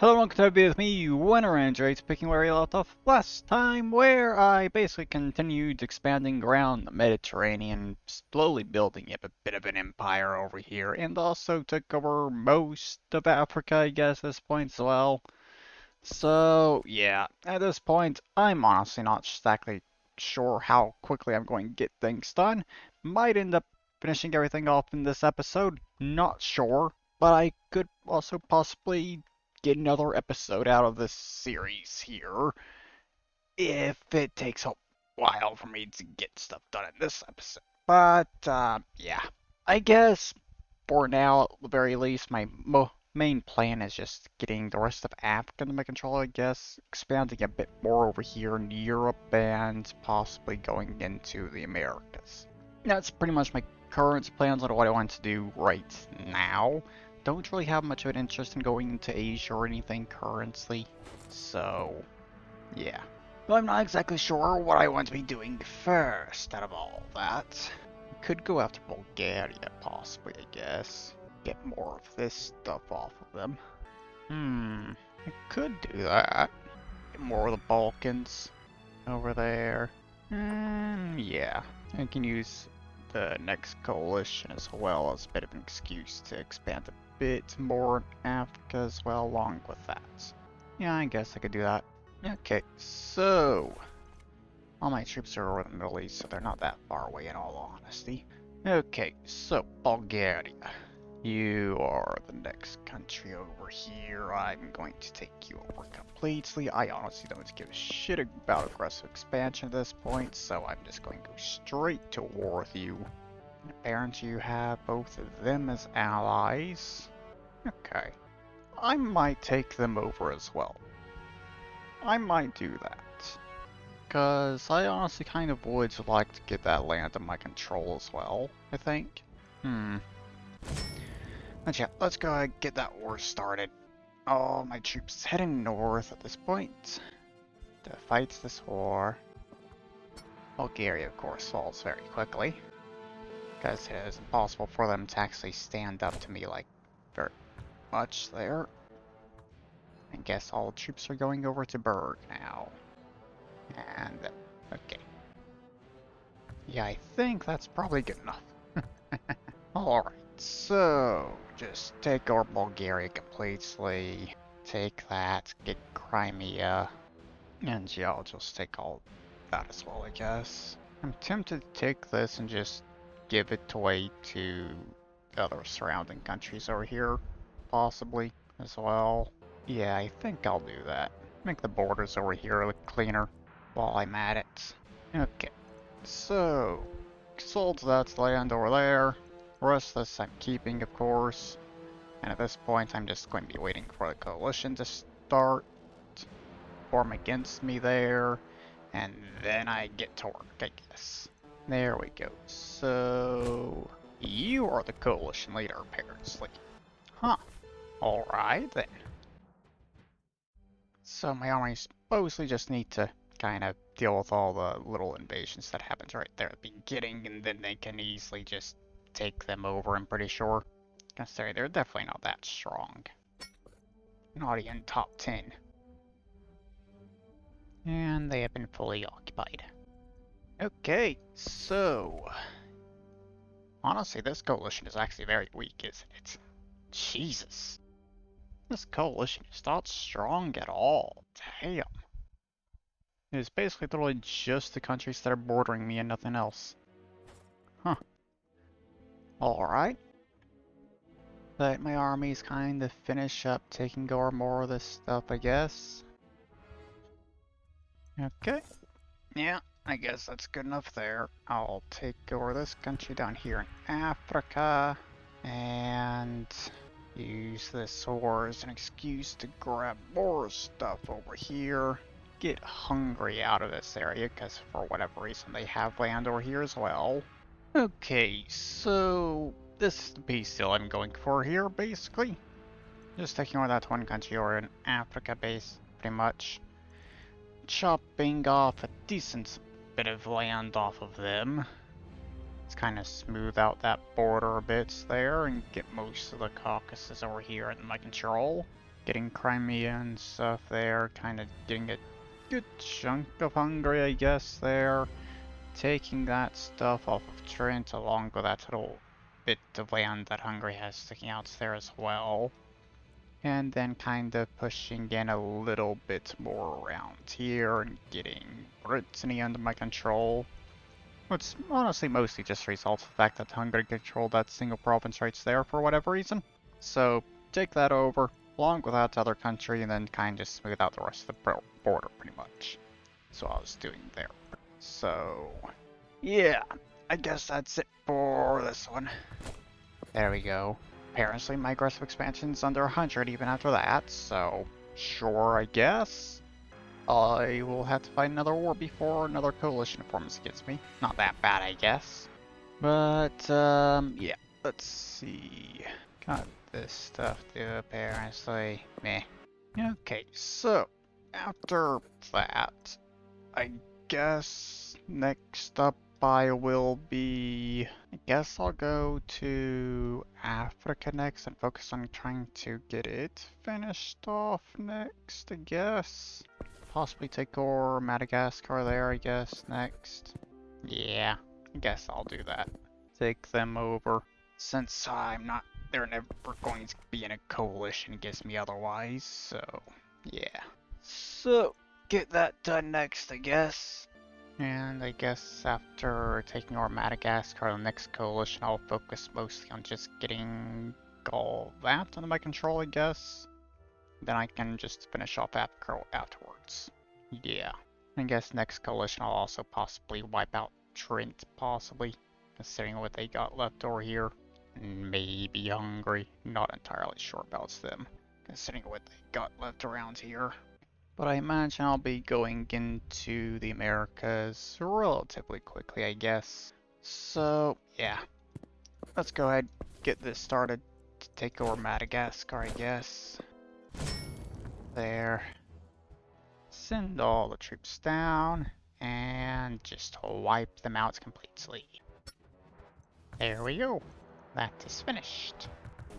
Hello, welcome to be with me, Winter Android, speaking where we left off last time, where I basically continued expanding around the Mediterranean, slowly building up a bit of an empire over here, and also took over most of Africa, I guess, at this point as well. So, yeah, at this point, I'm honestly not exactly sure how quickly I'm going to get things done. Might end up finishing everything off in this episode, not sure, but I could also possibly get another episode out of this series here if it takes a while for me to get stuff done in this episode. But, yeah, I guess for now, at the very least, my main plan is just getting the rest of Africa under my control, I guess, expanding a bit more over here in Europe, and possibly going into the Americas. That's pretty much my current plans on what I want to do right now. Don't really have much of an interest in going into Asia or anything currently, so yeah. But I'm not exactly sure what I want to be doing first out of all that. Could go after Bulgaria, possibly, I guess. Get more of this stuff off of them. I could do that. Get more of the Balkans over there. Yeah. I can use the next coalition as well as a bit of an excuse to expand a bit more in Africa as well along with that. Yeah, I guess I could do that. Okay, so all my troops are over in the Middle East, so they're not that far away in all honesty. Okay, so Bulgaria. You are the next country over here. I'm going to take you over completely. I honestly don't give a shit about aggressive expansion at this point, so I'm just going to go straight to war with you. Apparently you have both of them as allies. Okay. I might take them over as well. I might do that. Because I honestly kind of would like to get that land under my control as well, I think. But yeah, let's go ahead and get that war started. All my troops heading north at this point to fight this war. Bulgaria, of course, falls very quickly, because it is impossible for them to actually stand up to me like very much there. I guess all troops are going over to Berg now. And, okay. Yeah, I think that's probably good enough. Alright, so just take over Bulgaria completely. Take that, get Crimea. And yeah, I'll just take all that as well, I guess. I'm tempted to take this and just give it away to the other surrounding countries over here, possibly, as well. Yeah, I think I'll do that. Make the borders over here look cleaner while I'm at it. Okay, so, sold that land over there. The rest of this I'm keeping, of course. And at this point, I'm just going to be waiting for the coalition to start. Form against me there. And then I get to work, I guess. There we go. So, you are the coalition leader, apparently. Huh. Alright then. So my armies mostly just need to kind of deal with all the little invasions that happens right there at the beginning, and then they can easily just take them over, I'm pretty sure. Considering they're definitely not that strong. Not even top 10. And they have been fully occupied. Okay, so... honestly, this coalition is actually very weak, isn't it? Jesus. This coalition is not strong at all. Damn. It's basically literally just the countries that are bordering me and nothing else. Huh. Alright. Let my armies kind of finish up taking over more of this stuff, I guess. Okay. Yeah, I guess that's good enough there. I'll take over this country down here in Africa. And use this war as an excuse to grab more stuff over here. Get Hungary out of this area, because for whatever reason they have land over here as well. Okay, so this is the peace deal I'm going for here, basically. Just taking over that one country or in Africa base, pretty much. Chopping off a decent bit of land off of them. Let's kind of smooth out that border a bit there and get most of the Caucasus over here in my control. getting Crimea and stuff there, kind of getting a good chunk of Hungary, I guess, there. Taking that stuff off of Trent along with that little bit of land that Hungary has sticking out there as well. And then kind of pushing in a little bit more around here and getting Brittany under my control. Which honestly mostly just results from the fact that Hungary controlled that single province right there for whatever reason. So take that over, along with that other country, and then kind of smooth out the rest of the border pretty much. That's what I was doing there. So yeah, I guess that's it for this one. There we go. Apparently my aggressive expansion's under 100 even after that, so sure, I guess. I will have to fight another war before another coalition forms against me. Not that bad, I guess. But, yeah. Let's see. Got this stuff too, apparently. Meh. Okay, so, after that, I guess next up I will be... I guess I'll go to Africa next and focus on trying to get it finished off next, I guess. Possibly take over Madagascar there, I guess, next. Yeah, I guess I'll do that. Take them over. Since they're never going to be in a coalition against me otherwise, so yeah. So, get that done next, I guess. And I guess after taking over Madagascar, the next coalition, I'll focus mostly on just getting all that under my control, I guess. Then I can just finish off Africa afterwards. Yeah. I guess next coalition I'll also possibly wipe out Trent, possibly. Considering what they got left over here. Maybe Hungary. Not entirely sure about them. Considering what they got left around here. But I imagine I'll be going into the Americas relatively quickly, I guess. So, yeah. Let's go ahead and get this started to take over Madagascar, I guess. There. Send all the troops down, and just wipe them out completely. There we go. That is finished.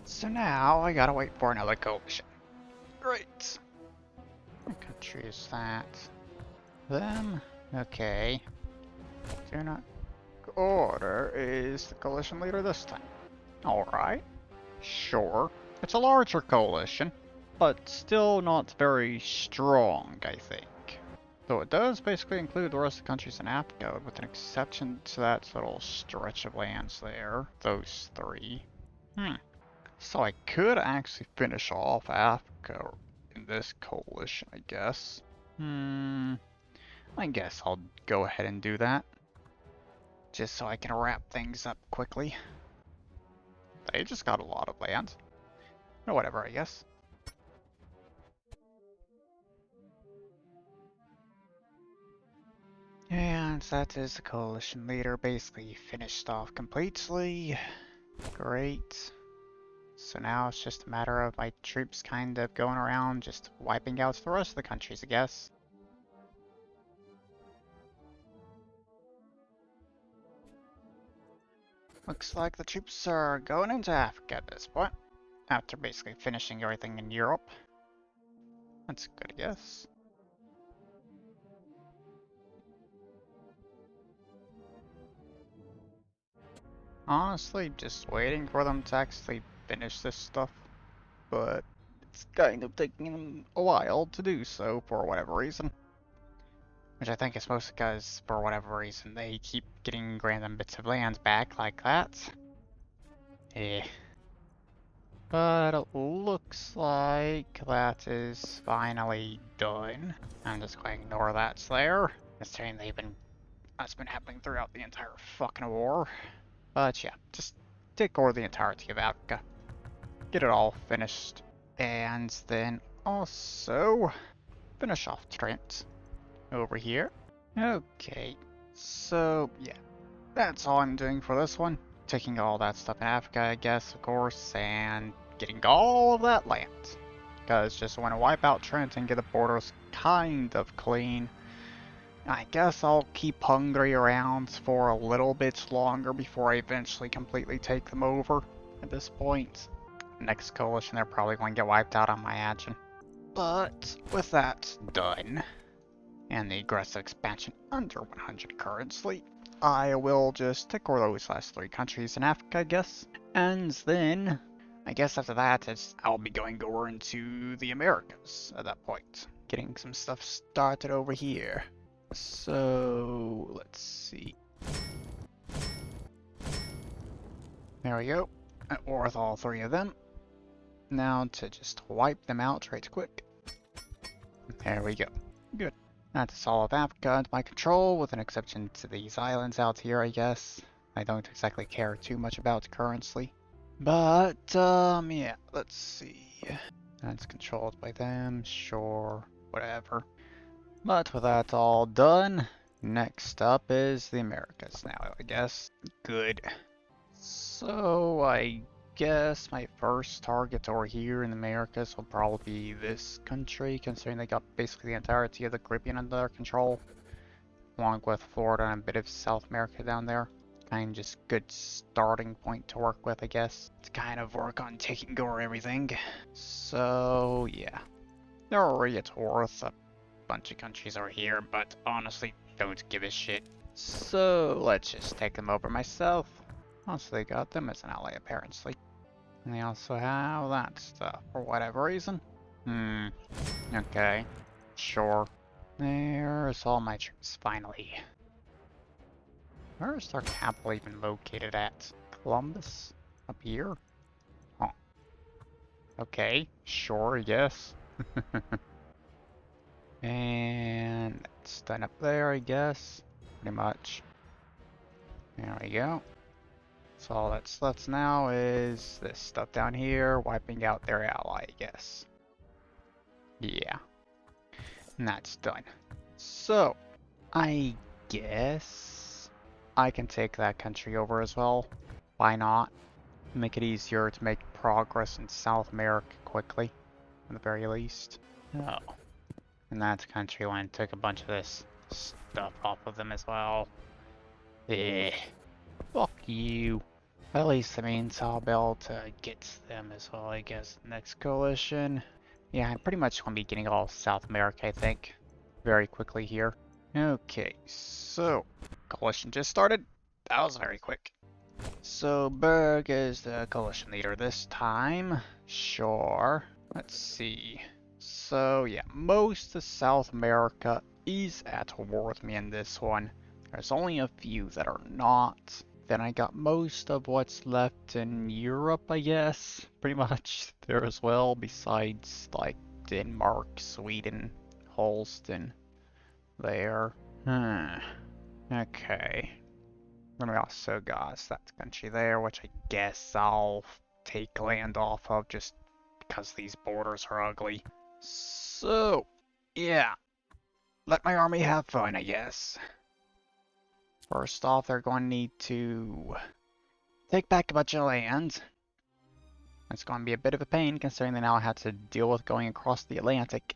So now I gotta wait for another coalition. Great. What country is that? Them? Okay. Do not order is the coalition leader this time. Alright. Sure. It's a larger coalition, but still not very strong, I think. Though it does basically include the rest of the countries in Africa, with an exception to that little stretch of lands there. Those three. So I could actually finish off Africa in this coalition, I guess. I guess I'll go ahead and do that. Just so I can wrap things up quickly. They just got a lot of land. Or whatever, I guess. And that is the coalition leader basically finished off completely. Great. So now it's just a matter of my troops kind of going around just wiping out the rest of the countries, I guess. Looks like the troops are going into Africa at this point, after basically finishing everything in Europe. That's good, I guess. Honestly, just waiting for them to actually finish this stuff, but it's kind of taking them a while to do so for whatever reason. Which I think is mostly because, for whatever reason, they keep getting random bits of land back like that. Eh. But it looks like that is finally done. I'm just going to ignore that's there. Considering that's been happening throughout the entire fucking war. But yeah, just take over the entirety of Africa. Get it all finished. And then also finish off Trent over here. Okay, so yeah, that's all I'm doing for this one. Taking all that stuff in Africa, I guess, of course, and getting all of that land. Because just want to wipe out Trent and get the borders kind of clean. I guess I'll keep Hungary around for a little bit longer before I eventually completely take them over at this point. next coalition, they're probably going to get wiped out, I imagine. But with that done, and the aggressive expansion under 100 currently, I will just take over those last 3 countries in Africa, I guess. And then, I guess after that, I'll be going over into the Americas at that point. Getting some stuff started over here. So, let's see. There we go. Or with all 3 of them. Now to just wipe them out right quick. There we go. Good. That's all of Africa under my control, with an exception to these islands out here, I guess. I don't exactly care too much about currency. But, yeah, let's see. That's controlled by them, sure, whatever. But with that all done, next up is the Americas now, I guess. Good. So, I guess my first target over here in the Americas will probably be this country, considering they got basically the entirety of the Caribbean under their control, along with Florida and a bit of South America down there. Kind of just good starting point to work with, I guess, to kind of work on taking over everything. So yeah, they're already at worth a bunch of countries over here, but honestly don't give a shit. So let's just take them over myself. Also, they got them as an ally, apparently. And they also have that stuff, for whatever reason. Okay. Sure. There's all my troops, finally. Where is their capital even located at? Columbus? Up here? Oh. Okay. Sure, yes. And it's done up there, I guess. Pretty much. There we go. So all that's left now is this stuff down here, wiping out their ally, I guess. Yeah. And that's done. So, I guess I can take that country over as well. Why not? Make it easier to make progress in South America quickly, at the very least. Oh. And that country went and took a bunch of this stuff off of them as well. Fuck you. At least that means I'll be able to get them as well, I guess. Next coalition. Yeah, I'm pretty much going to be getting all South America, I think. Very quickly here. Okay, so coalition just started. That was very quick. So Berg is the coalition leader this time. Sure. Let's see. So yeah, most of South America is at war with me in this one. There's only a few that are not. Then I got most of what's left in Europe, I guess. Pretty much there as well, besides like Denmark, Sweden, Holstein. There. Okay. Then we also got that country there, which I guess I'll take land off of just because these borders are ugly. So, yeah. Let my army have fun, I guess. First off, they're going to need to take back a bunch of land. It's going to be a bit of a pain, considering they now have to deal with going across the Atlantic.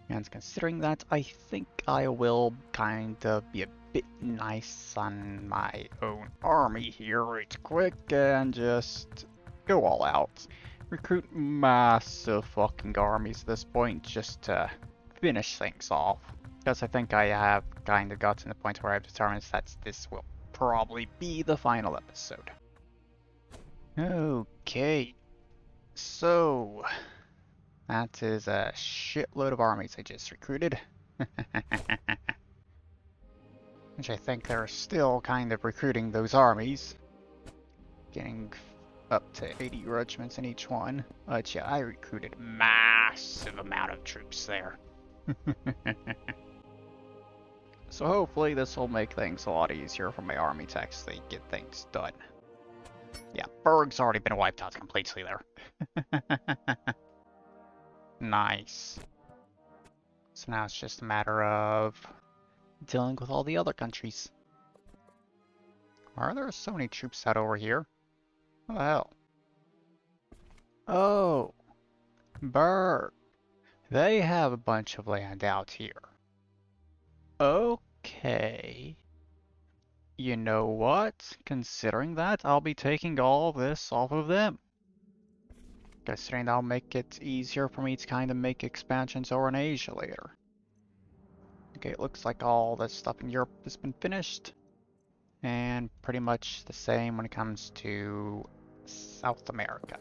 And considering that, I think I will kind of be a bit nice on my own army here right quick and just go all out. Recruit massive fucking armies at this point just to finish things off. Because I think I have kind of gotten to the point where I've determined that this will probably be the final episode. Okay. So, that is a shitload of armies I just recruited. Which I think they're still kind of recruiting those armies. Getting up to 80 regiments in each one. But yeah, I recruited massive amount of troops there. So hopefully this will make things a lot easier for my army to actually get things done. Yeah, Berg's already been wiped out completely there. Nice. So now it's just a matter of dealing with all the other countries. Why are there so many troops out over here? What the hell? Oh, Berg. They have a bunch of land out here. Okay. You know what? Considering that, I'll be taking all this off of them. considering that'll make it easier for me to kind of make expansions over in Asia later. Okay, it looks like all this stuff in Europe has been finished. And pretty much the same when it comes to South America.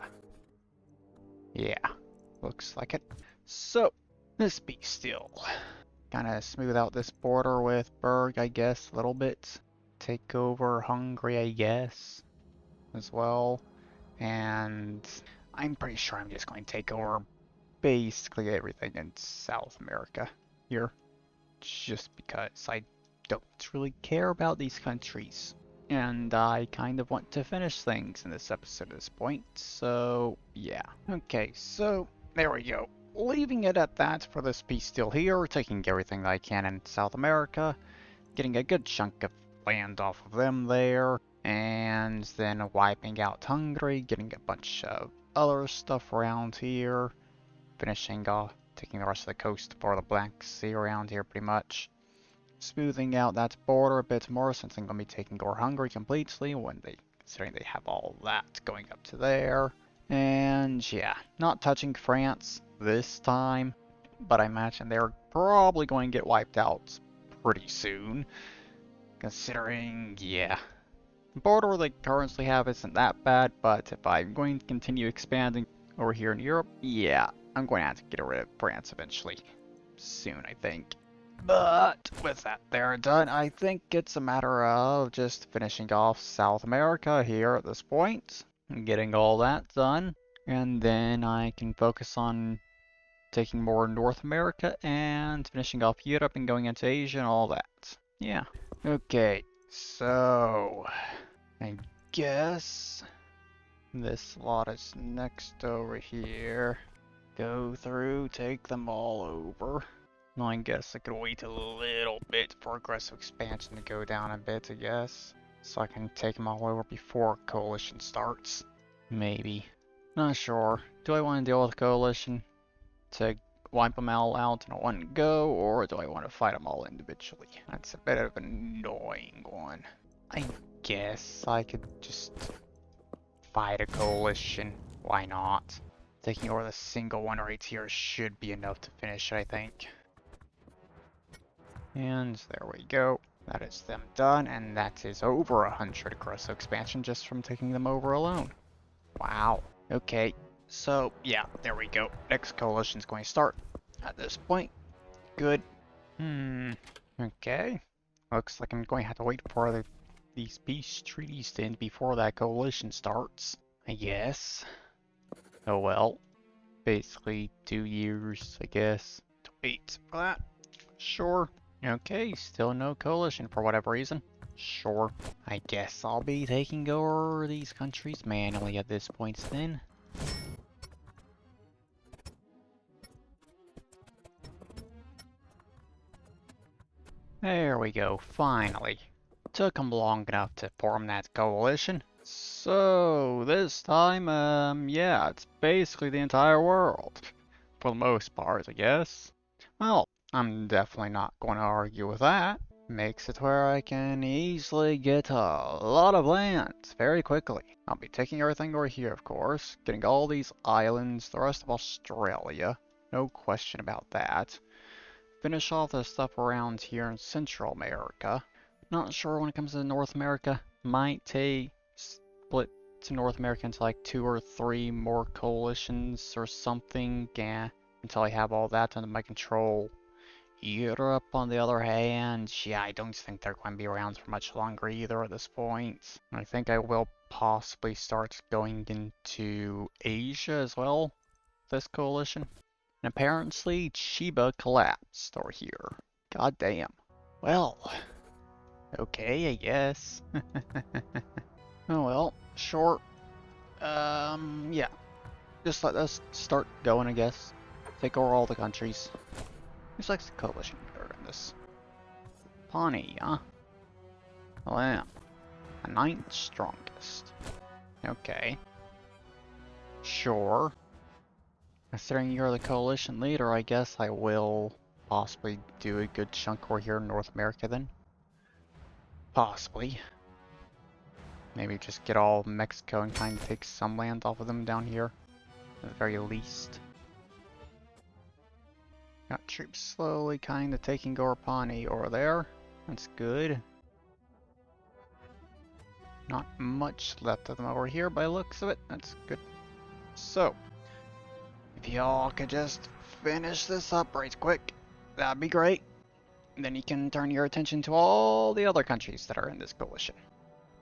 Yeah, looks like it. So, this be still. Kind of smooth out this border with Berg, I guess, a little bit. Take over Hungary, I guess, as well. And I'm pretty sure I'm just going to take over basically everything in South America here. Just because I don't really care about these countries. And I kind of want to finish things in this episode at this point, so yeah. Okay, so there we go. Leaving it at that for this piece still here, taking everything that I can in South America, getting a good chunk of land off of them there, and then wiping out Hungary, getting a bunch of other stuff around here, finishing off, taking the rest of the coast for the Black Sea around here pretty much. Smoothing out that border a bit more since I'm going to be taking over Hungary completely considering they have all that going up to there. And yeah, not touching France this time, but I imagine they're probably going to get wiped out pretty soon. Considering, yeah, the border they currently have isn't that bad, but if I'm going to continue expanding over here in Europe, yeah, I'm going to have to get rid of France eventually. Soon, I think. But with that there done, I think it's a matter of just finishing off South America here at this point, and getting all that done, and then I can focus on taking more North America and finishing off Europe and going into Asia and all that. Yeah. Okay, so I guess this lot is next over here. Go through, take them all over. Well, I guess I could wait a little bit for aggressive expansion to go down a bit, I guess. So I can take them all over before coalition starts. Maybe. Not sure. Do I want to deal with coalition to wipe them all out in one go, or do I want to fight them all individually? That's a bit of an annoying one. I guess I could just fight a coalition. Why not? Taking over the single one right here should be enough to finish it, I think. And there we go. That is them done, and that is over 100 aggressive expansion just from taking them over alone. Wow. Okay, so yeah, there we go. Next coalition's going to start at this point. Good. Okay. Looks like I'm going to have to wait for these peace treaties to end before that coalition starts, I guess. Oh well. Basically 2 years, I guess, to wait for that. Sure. Okay, still no coalition for whatever reason. Sure. I guess I'll be taking over these countries manually at this point then. There we go, finally. Took them long enough to form that coalition. So, this time, yeah, it's basically the entire world. For the most part, I guess. Well, I'm definitely not going to argue with that. Makes it where I can easily get a lot of land very quickly. I'll be taking everything over here, of course, getting all these islands, the rest of Australia, no question about that. Finish off the stuff around here in Central America. Not sure when it comes to North America. Might take split to North America into like 2 or 3 more coalitions or something. Yeah, until I have all that under my control. Europe, on the other hand, yeah, I don't think they're going to be around for much longer either at this point. I think I will possibly start going into Asia as well, this coalition. And apparently, Chiba collapsed over here. God damn. Well, okay, I guess. Oh well, sure. Yeah. Just let us start going, I guess. Take over all the countries. Who's like the coalition leader in this? Pawnee, huh? Well, I am. The 9th strongest. Okay. Sure. Considering you're the coalition leader, I guess I will possibly do a good chunk over here in North America then. Possibly. Maybe just get all of Mexico and kind of take some land off of them down here. at the very least. Got troops slowly kind of taking Gorpani over there. That's good. Not much left of them over here by the looks of it. That's good. So, if y'all could just finish this up right quick, that'd be great. Then you can turn your attention to all the other countries that are in this coalition.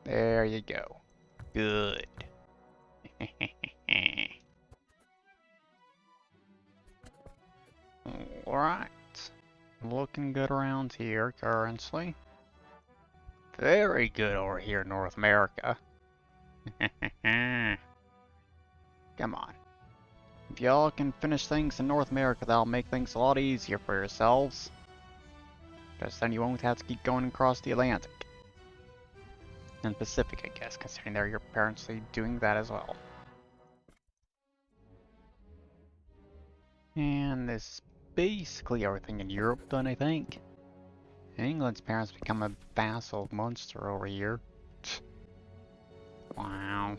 There you go. Good. Alright. Looking good around here currently. Very good over here in North America. Come on. If y'all can finish things in North America, that'll make things a lot easier for yourselves. Because then you won't have to keep going across the Atlantic. And Pacific, I guess, considering they're apparently doing that as well. And this is basically everything in Europe done, I think. England's parents become a vassal monster over here. Wow.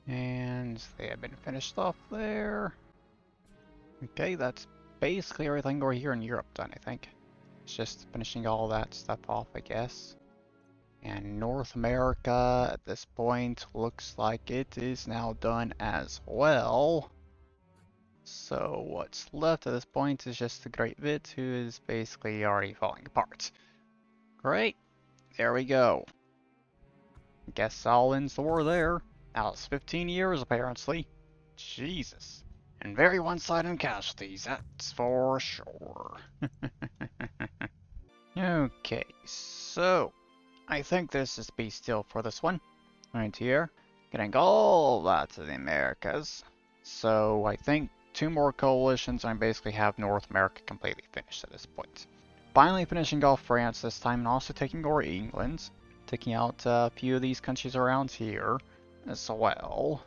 And they have been finished off there. Okay, that's basically everything over here in Europe done, I think. It's just finishing all that stuff off, I guess. And North America, at this point, looks like it is now done as well. So what's left at this point is just the Great Bit, who is basically already falling apart. Great, there we go. Guess I'll end the war there. That was 15 years apparently. Jesus. And very one-sided casualties, that's for sure. Okay, so I think this is be still for this one. Right here. Getting all that to the Americas. So I think 2 more coalitions and I basically have North America completely finished at this point. Finally finishing off France this time and also taking over England. Taking out a few of these countries around here as well.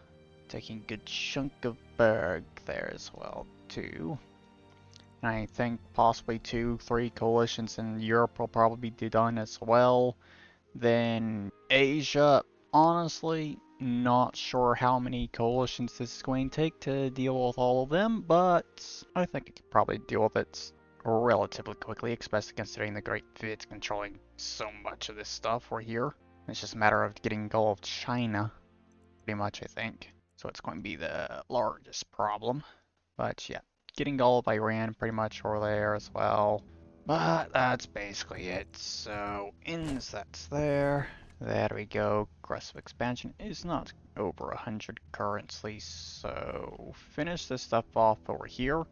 Taking a good chunk of Berg there as well too. And I think possibly 2-3 coalitions in Europe will probably be done as well. Then Asia, honestly, not sure how many coalitions this is going to take to deal with all of them, but I think I could probably deal with it relatively quickly, especially considering the Great Fit controlling so much of this stuff we're here. It's just a matter of getting all of China, pretty much, I think. So it's going to be the largest problem. But yeah, getting all of Iran pretty much over there as well. But that's basically it. So, that's there. There we go. Aggressive expansion is not over 100 currently, so finish this stuff off over here.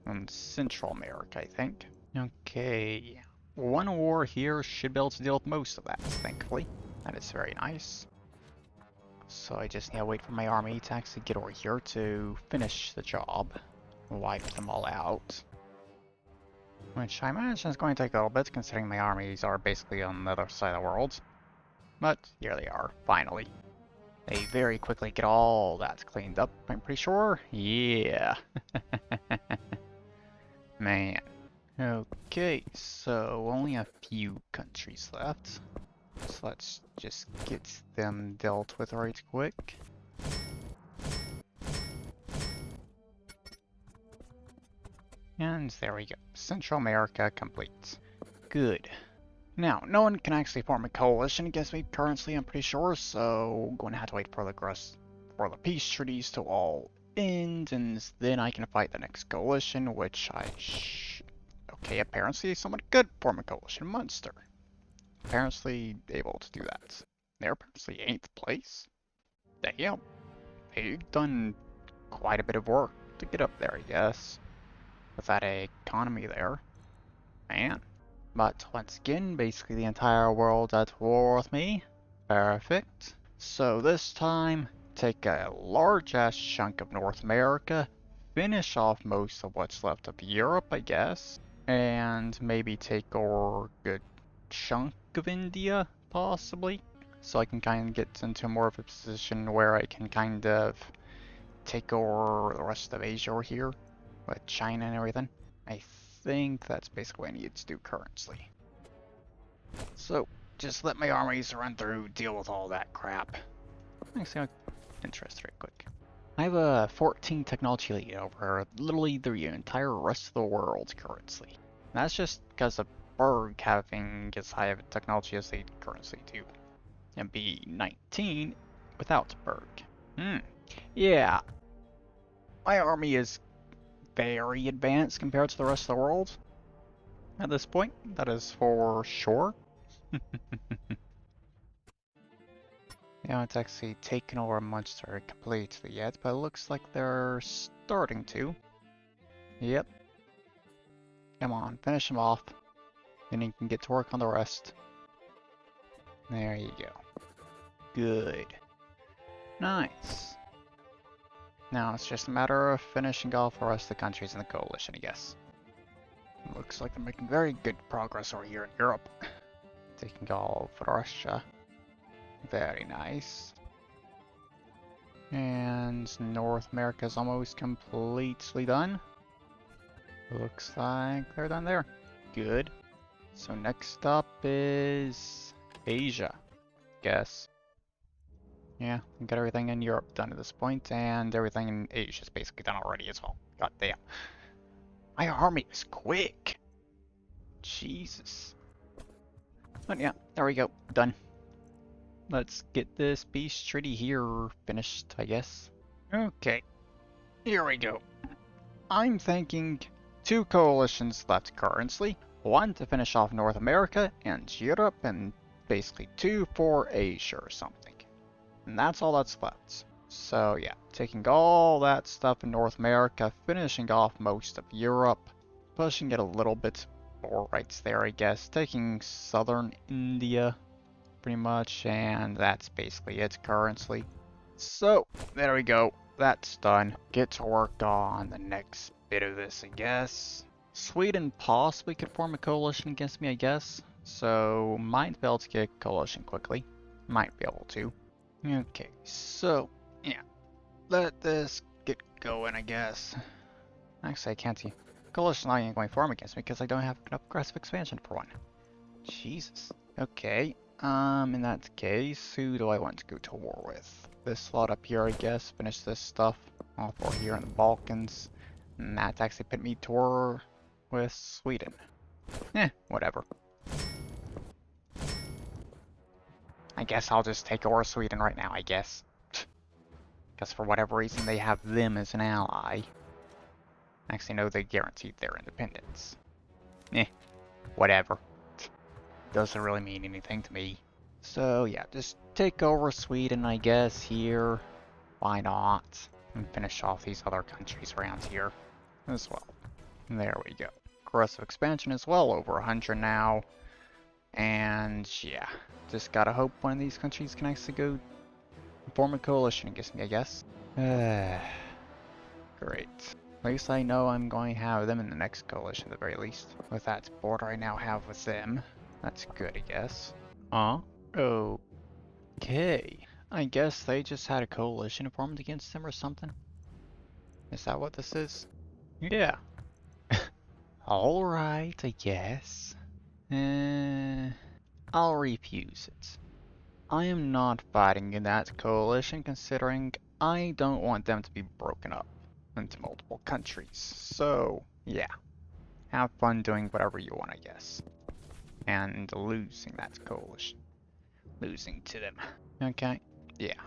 In Central America, I think. Okay. One war here should be able to deal with most of that, thankfully. That is very nice. So I just need to wait for my army to actually get over here to finish the job. Wipe them all out. Which I imagine is going to take a little bit, considering my armies are basically on the other side of the world. But here they are, finally. They very quickly get all that cleaned up, I'm pretty sure. Yeah. Man. Okay, so only a few countries left. So let's just get them dealt with right quick. And there we go. Central America complete. Good. Now, no one can actually form a coalition against me currently, I'm pretty sure, so I'm going to have to wait for the peace treaties to all end, and then I can fight the next coalition, which okay, apparently someone could form a coalition. Munster. Apparently able to do that. They're apparently 8th place. Damn. They've done quite a bit of work to get up there, I guess. With that economy there. Man. But once again, basically the entire world at war with me. Perfect. So this time, take a large ass chunk of North America, finish off most of what's left of Europe, I guess, and maybe take over a good chunk of India, possibly. So I can kind of get into more of a position where I can kind of take over the rest of Asia over here, with China and everything. I think that's basically what I need to do currently. So, just let my armies run through, deal with all that crap. Actually, I'll interest right quick. I have a 14 technology lead over literally the entire rest of the world currently. That's just because of Berg having as high of a technology as they currently do, and be 19 without Berg. Yeah, my army is very advanced compared to the rest of the world at this point, that is for sure. They haven't actually taken over Munster completely yet, but it looks like they're starting to. Yep. Come on, finish them off. Then you can get to work on the rest. There you go. Good. Nice. Now it's just a matter of finishing off the rest of the countries in the coalition, I guess. Looks like they're making very good progress over here in Europe. Taking all of Russia. Very nice. And North America is almost completely done. Looks like they're done there. Good. So next up is Asia, guess. Yeah, we got everything in Europe done at this point, and everything in Asia is basically done already as well. God damn. My army is quick. Jesus. But yeah, there we go. Done. Let's get this peace treaty here finished, I guess. Okay. Here we go. I'm thinking 2 coalitions left currently. 1 to finish off North America and Europe, and basically 2 for Asia or something. And that's all that's left. So yeah, taking all that stuff in North America, finishing off most of Europe, pushing it a little bit more right there, I guess. Taking southern India, pretty much, and that's basically it currently. So, there we go. That's done. Get to work on the next bit of this, I guess. Sweden possibly could form a coalition against me, I guess. So, might be able to get a coalition quickly. Might be able to. Okay, so, yeah. Let this get going, I guess. Actually, I can't see. Coalition not even going to form against me because I don't have enough aggressive expansion for one. Jesus. Okay. In that case, who do I want to go to war with? This slot up here, I guess. Finish this stuff. All 4 here in the Balkans. And that's actually put me to war with Sweden. Whatever. I guess I'll just take over Sweden right now, I guess. Because for whatever reason, they have them as an ally. Actually, no, they guaranteed their independence. Whatever. Doesn't really mean anything to me. So yeah, just take over Sweden, I guess, here. Why not? And finish off these other countries around here as well. And there we go. Aggressive expansion as well, over 100 now. And yeah, just gotta hope one of these countries can actually go form a coalition against me, I guess. Great. At least I know I'm going to have them in the next coalition at the very least. With that border I now have with them. That's good, I guess. Okay. I guess they just had a coalition formed against them or something. Is that what this is? Yeah. Alright, I guess. I'll refuse it. I am not fighting in that coalition considering I don't want them to be broken up into multiple countries. So, yeah. Have fun doing whatever you want, I guess. And losing that coalition. Losing to them. Okay, yeah.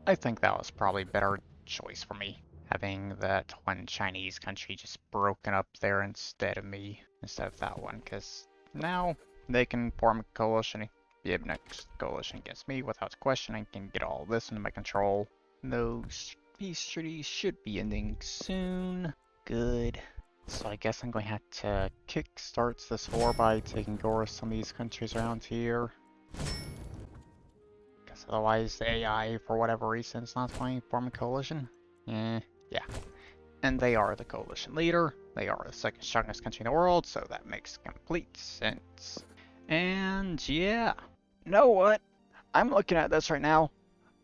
I think that was probably a better choice for me. Having that one Chinese country just broken up there instead of me. Instead of that one, because now they can form a coalition. Be the next coalition against me without question. I can get all this under my control. Those peace treaties should be ending soon. Good. So I guess I'm going to have to kickstart this war by taking over some of these countries around here. Because otherwise the AI, for whatever reason, is not going to form a coalition. Yeah. And they are the coalition leader. They are the second strongest country in the world, so that makes complete sense. And yeah. You know what? I'm looking at this right now.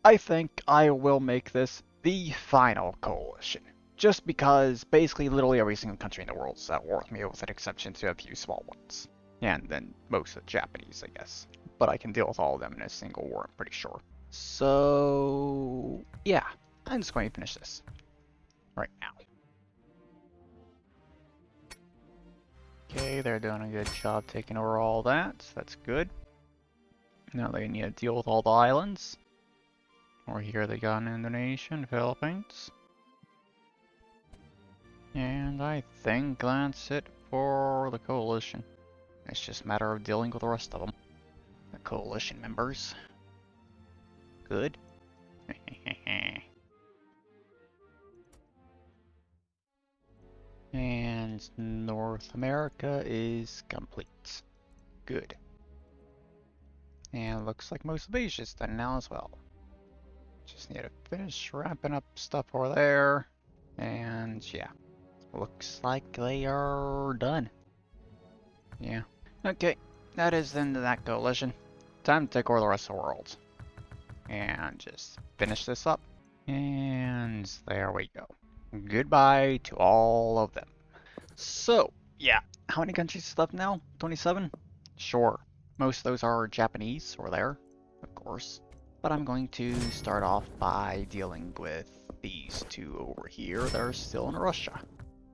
I think I will make this the final coalition. Just because basically literally every single country in the world is at war with me with an exception to a few small ones. And then most of the Japanese, I guess. But I can deal with all of them in a single war, I'm pretty sure. So, yeah. I'm just going to finish this right now. Okay, they're doing a good job taking over all that, so that's good. Now they need to deal with all the islands. Over here they got Indonesia and Philippines. And I think that's it for the coalition. It's just a matter of dealing with the rest of them. The coalition members. Good. And North America is complete. Good. And looks like most of Asia's done now as well. Just need to finish wrapping up stuff over there. And yeah, looks like they are done. Yeah. Okay, that is the end of that coalition. Time to take over the rest of the world. And just finish this up. And there we go. Goodbye to all of them. So, yeah, how many countries is left now? 27? Sure. Most of those are Japanese over there, of course. But I'm going to start off by dealing with these two over here that are still in Russia.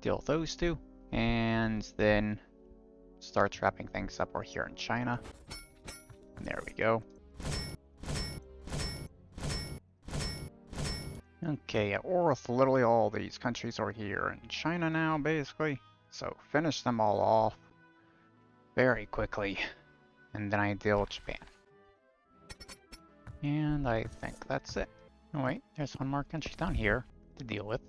Deal with those two. And then start wrapping things up over here in China. There we go. Okay, yeah, we're with literally all these countries over here in China now, basically. So finish them all off very quickly. And then I deal with Japan. And I think that's it. Oh wait, there's one more country down here to deal with.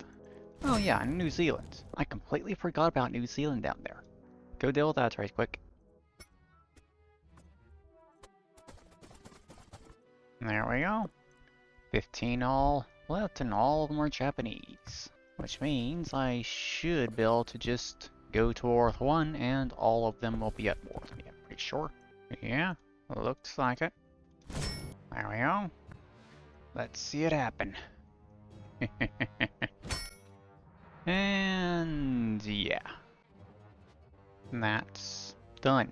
Oh yeah, New Zealand. I completely forgot about New Zealand down there. Go deal with that right quick. There we go. 15 all left, and all of them are Japanese. Which means I should be able to just go to War with 1, and all of them will be at war with me, I'm pretty sure. Yeah, looks like it. There we go. Let's see it happen. And yeah. That's done.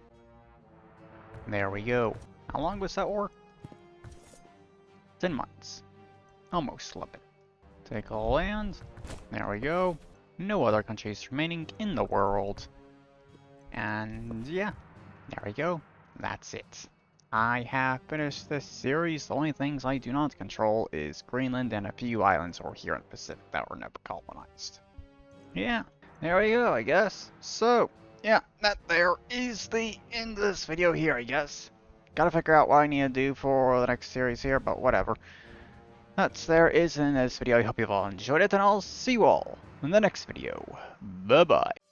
There we go. How long was that war? 10 months. Almost 11. Take all land. There we go. No other countries remaining in the world. And yeah, there we go. That's it. I have finished this series. The only things I do not control is Greenland and a few islands over here in the Pacific that were never colonized. Yeah, there we go, I guess. So, yeah, that there is the end of this video here, I guess. Gotta figure out what I need to do for the next series here, but whatever. That's there is in this video. I hope you've all enjoyed it, and I'll see you all in the next video. Bye-bye.